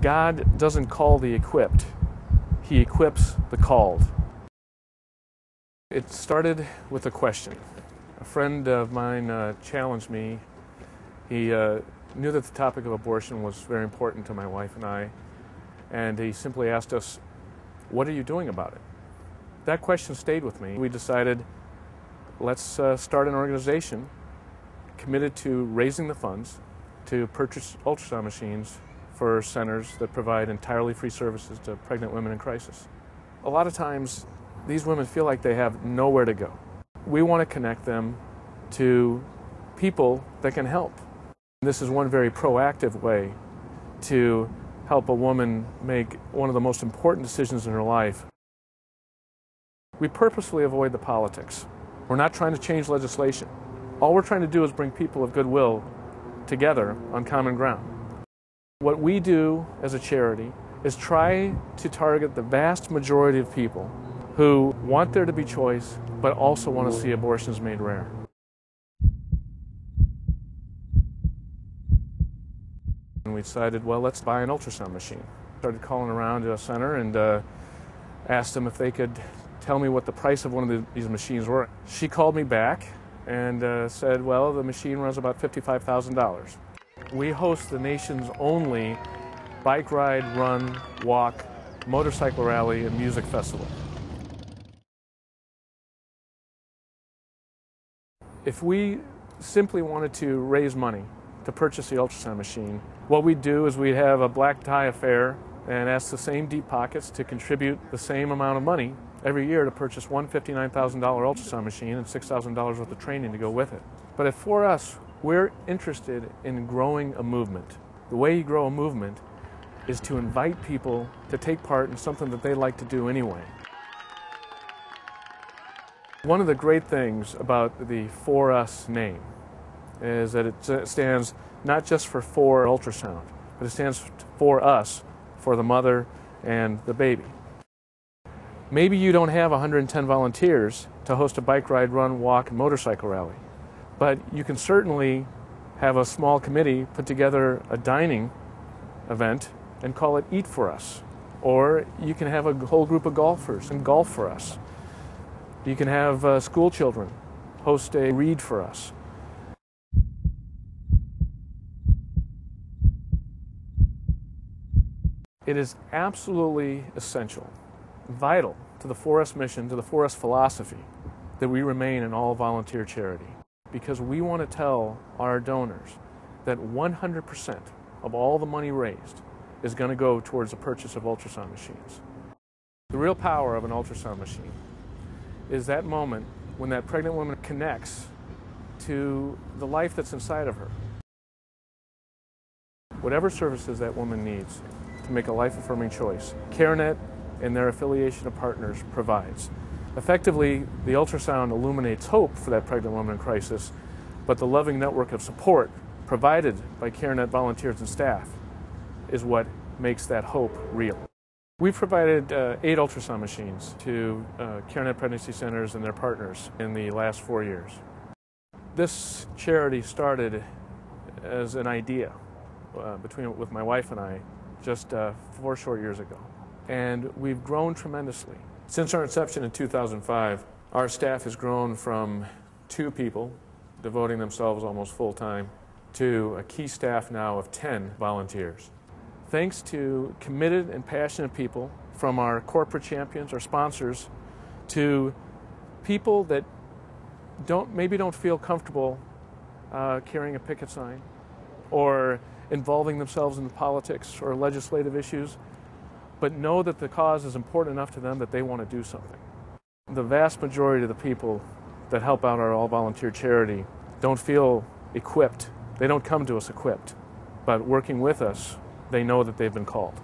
God doesn't call the equipped, He equips the called. It started with a question. A friend of mine challenged me. He knew that the topic of abortion was very important to my wife and I, and he simply asked us, "What are you doing about it?" That question stayed with me. We decided, let's start an organization committed to raising the funds to purchase ultrasound machines for centers that provide entirely free services to pregnant women in crisis. A lot of times, these women feel like they have nowhere to go. We want to connect them to people that can help. This is one very proactive way to help a woman make one of the most important decisions in her life. We purposefully avoid the politics. We're not trying to change legislation. All we're trying to do is bring people of goodwill together on common ground. What we do as a charity is try to target the vast majority of people who want there to be choice, but also want to see abortions made rare. And we decided, well, let's buy an ultrasound machine. Started calling around to a center and asked them if they could tell me what the price of one of these machines were. She called me back and said, well, the machine runs about $55,000. We host the nation's only bike ride, run, walk, motorcycle rally, and music festival. If we simply wanted to raise money to purchase the ultrasound machine, what we'd do is we'd have a black tie affair and ask the same deep pockets to contribute the same amount of money every year to purchase one $59,000 ultrasound machine and $6,000 worth of training to go with it. But for us, we're interested in growing a movement. The way you grow a movement is to invite people to take part in something that they like to do anyway. One of the great things about the For Us name is that it stands not just for ultrasound, but it stands for us, for the mother and the baby. Maybe you don't have 110 volunteers to host a bike ride, run, walk, and motorcycle rally, but you can certainly have a small committee put together a dining event and call it Eat For Us. Or you can have a whole group of golfers and golf for us. You can have school children host a Read For Us. It is absolutely essential, vital to the For Us mission, to the For Us philosophy, that we remain an all-volunteer charity. Because we want to tell our donors that 100% of all the money raised is going to go towards the purchase of ultrasound machines. The real power of an ultrasound machine is that moment when that pregnant woman connects to the life that's inside of her. Whatever services that woman needs to make a life-affirming choice, CareNet and their affiliation of partners provides. Effectively, the ultrasound illuminates hope for that pregnant woman in crisis, but the loving network of support provided by CareNet volunteers and staff is what makes that hope real. We've provided 8 ultrasound machines to CareNet pregnancy centers and their partners in the last 4 years. This charity started as an idea with my wife and I just 4 short years ago, and we've grown tremendously. Since our inception in 2005, our staff has grown from 2 people devoting themselves almost full-time to a key staff now of 10 volunteers. Thanks to committed and passionate people, from our corporate champions, our sponsors, to people that maybe don't feel comfortable carrying a picket sign or involving themselves in politics or legislative issues, but know that the cause is important enough to them that they want to do something. The vast majority of the people that help out our all-volunteer charity don't feel equipped. They don't come to us equipped, but working with us, they know that they've been called.